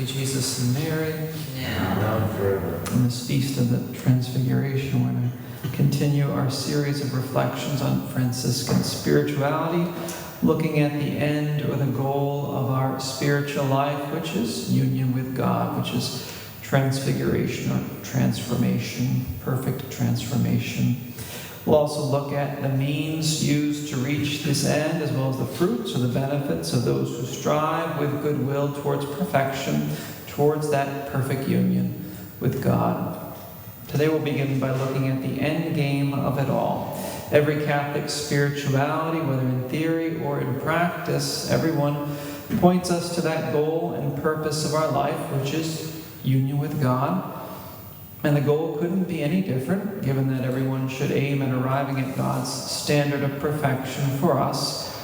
be Jesus and Mary. Now and forever. On this feast of the Transfiguration, we're going to continue our series of reflections on Franciscan spirituality, looking at the end or the goal of our spiritual life, which is union with God, which is transfiguration or transformation, perfect transformation. We'll also look at the means used to reach this end, as well as the fruits or the benefits of those who strive with goodwill towards perfection, towards that perfect union with God. Today we'll begin by looking at the end game of it all. Every Catholic spirituality, whether in theory or in practice, everyone points us to that goal and purpose of our life, which is union with God. And the goal couldn't be any different, given that everyone should aim at arriving at God's standard of perfection for us.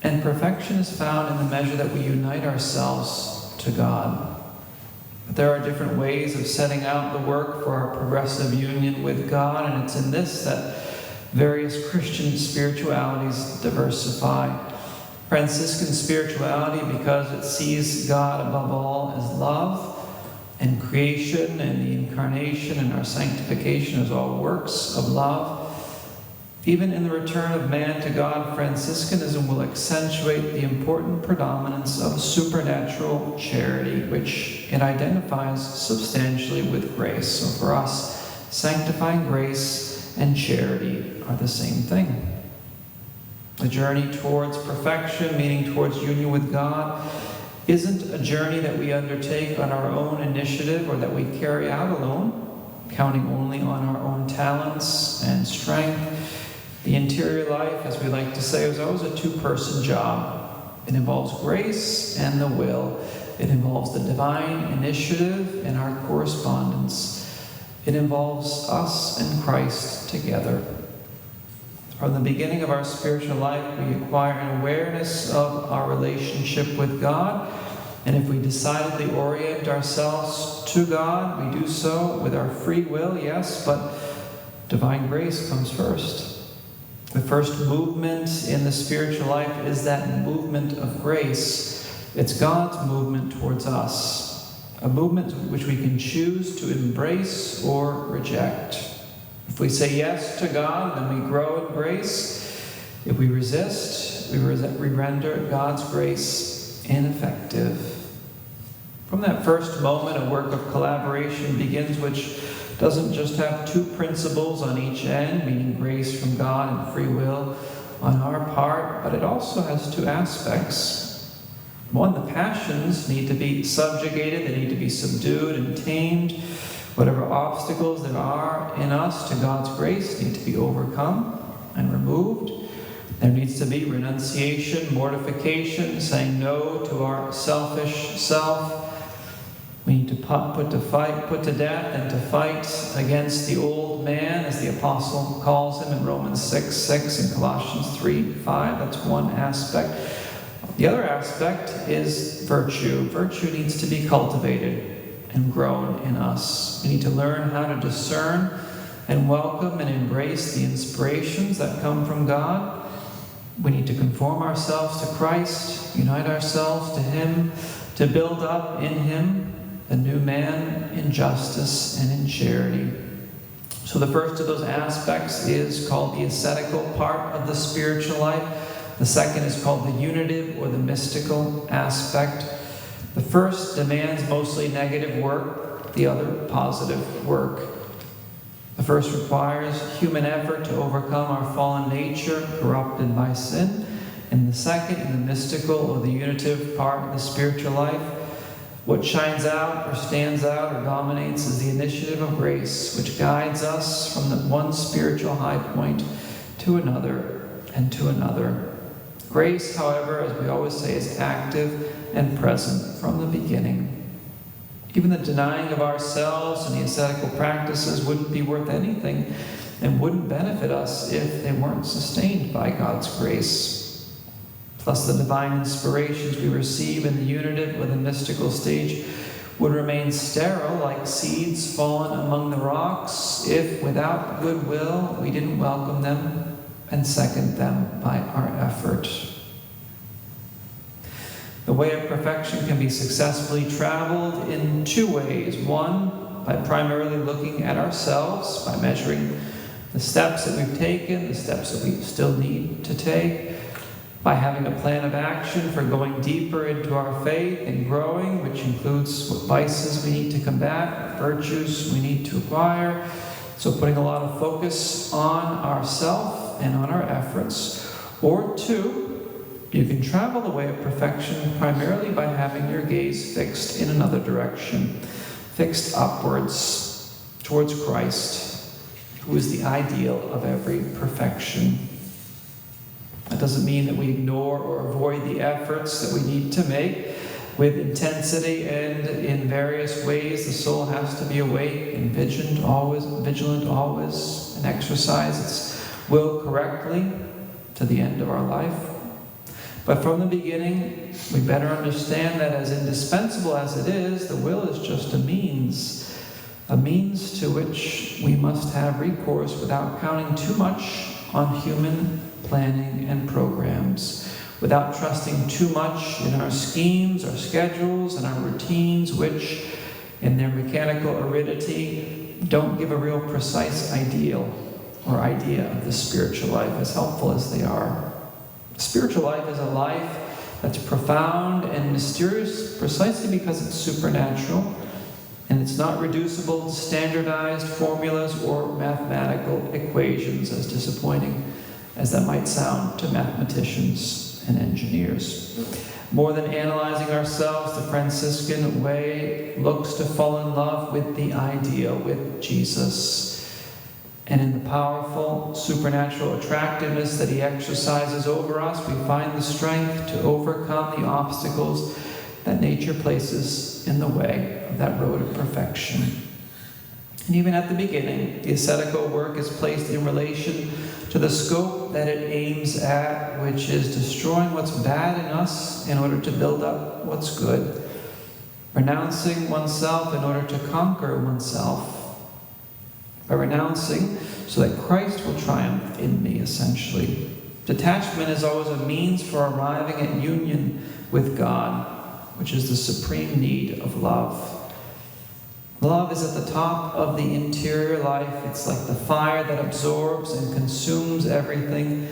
And perfection is found in the measure that we unite ourselves to God. But there are different ways of setting out the work for our progressive union with God, and it's in this that various Christian spiritualities diversify. Franciscan spirituality, because it sees God above all as love, and creation and the incarnation and our sanctification as all works of love. Even in the return of man to God, Franciscanism will accentuate the important predominance of supernatural charity, which it identifies substantially with grace. So for us, sanctifying grace and charity are the same thing. The journey towards perfection, meaning towards union with God, isn't a journey that we undertake on our own initiative or that we carry out alone, counting only on our own talents and strength. The interior life, as we like to say, is always a two-person job. It involves grace and the will. It involves the divine initiative and our correspondence. It involves us and Christ together. From the beginning of our spiritual life, we acquire an awareness of our relationship with God. And if we decidedly orient ourselves to God, we do so with our free will, yes, but divine grace comes first. The first movement in the spiritual life is that movement of grace. It's God's movement towards us, a movement which we can choose to embrace or reject. If we say yes to God, then we grow in grace. If we resist, we render God's grace ineffective. From that first moment, a work of collaboration begins, which doesn't just have two principles on each end, meaning grace from God and free will on our part, but it also has two aspects. One, the passions need to be subjugated, they need to be subdued and tamed. Whatever obstacles there are in us to God's grace need to be overcome and removed. There needs to be renunciation, mortification, saying no to our selfish self. We need to put to death and to fight against the old man, as the apostle calls him in Romans 6:6 and Colossians 3:5. That's one aspect. The other aspect is virtue. Virtue needs to be cultivated and grown in us. We need to learn how to discern and welcome and embrace the inspirations that come from God. We need to conform ourselves to Christ, unite ourselves to Him, to build up in Him the new man in justice and in charity. So the first of those aspects is called the ascetical part of the spiritual life. The second is called the unitive or the mystical aspect. The first demands mostly negative work, the other positive work. The first requires human effort to overcome our fallen nature corrupted by sin. And the second, in the mystical or the unitive part of the spiritual life, what shines out or stands out or dominates is the initiative of grace, which guides us from the one spiritual high point to another and to another. Grace, however, as we always say, is active and present from the beginning. Even the denying of ourselves and the ascetical practices wouldn't be worth anything and wouldn't benefit us if they weren't sustained by God's grace. Plus, the divine inspirations we receive in the unitive or the mystical stage would remain sterile, like seeds fallen among the rocks, if without goodwill we didn't welcome them and second them by our effort. The way of perfection can be successfully traveled in two ways. One, by primarily looking at ourselves, by measuring the steps that we've taken, the steps that we still need to take, by having a plan of action for going deeper into our faith and growing, which includes what vices we need to combat, virtues we need to acquire. So putting a lot of focus on ourselves and on our efforts. Or two, you can travel the way of perfection primarily by having your gaze fixed in another direction, fixed upwards towards Christ, who is the ideal of every perfection. That doesn't mean that we ignore or avoid the efforts that we need to make. With intensity and in various ways, the soul has to be awake and vigilant always, and exercise its will correctly to the end of our life. But from the beginning, we better understand that as indispensable as it is, the will is just a means to which we must have recourse without counting too much on human planning and programs, without trusting too much in our schemes, our schedules, and our routines, which, in their mechanical aridity, don't give a real precise ideal or idea of the spiritual life, as helpful as they are. Spiritual life is a life that's profound and mysterious precisely because it's supernatural, and it's not reducible to standardized formulas or mathematical equations, as disappointing as that might sound to mathematicians and engineers. More than analyzing ourselves, the Franciscan way looks to fall in love with the ideal, with Jesus. And in the powerful supernatural attractiveness that he exercises over us, we find the strength to overcome the obstacles that nature places in the way of that road of perfection. And even at the beginning, the ascetical work is placed in relation to the scope that it aims at, which is destroying what's bad in us in order to build up what's good. Renouncing oneself in order to conquer oneself. By renouncing so that Christ will triumph in me, essentially. Detachment is always a means for arriving at union with God, which is the supreme need of love. Love is at the top of the interior life. It's like the fire that absorbs and consumes everything.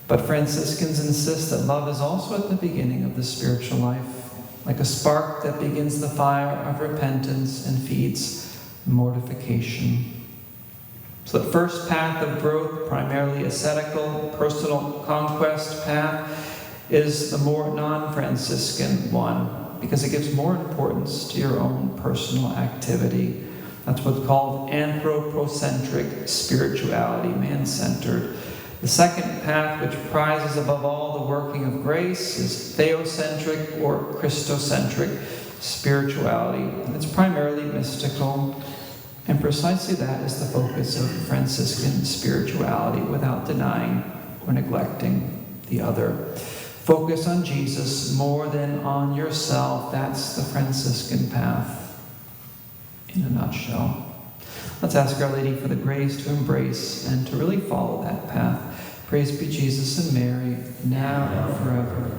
But Franciscans insist that love is also at the beginning of the spiritual life, like a spark that begins the fire of repentance and feeds mortification. So the first path of growth, primarily ascetical, personal conquest path, is the more non-Franciscan one, because it gives more importance to your own personal activity. That's what's called anthropocentric spirituality, man-centered. The second path, which prizes above all the working of grace, is theocentric or Christocentric spirituality. And it's primarily mystical, and precisely that is the focus of Franciscan spirituality, without denying or neglecting the other. Focus on Jesus more than on yourself. That's the Franciscan path in a nutshell. Let's ask Our Lady for the grace to embrace and to really follow that path. Praise be Jesus and Mary, now and forever.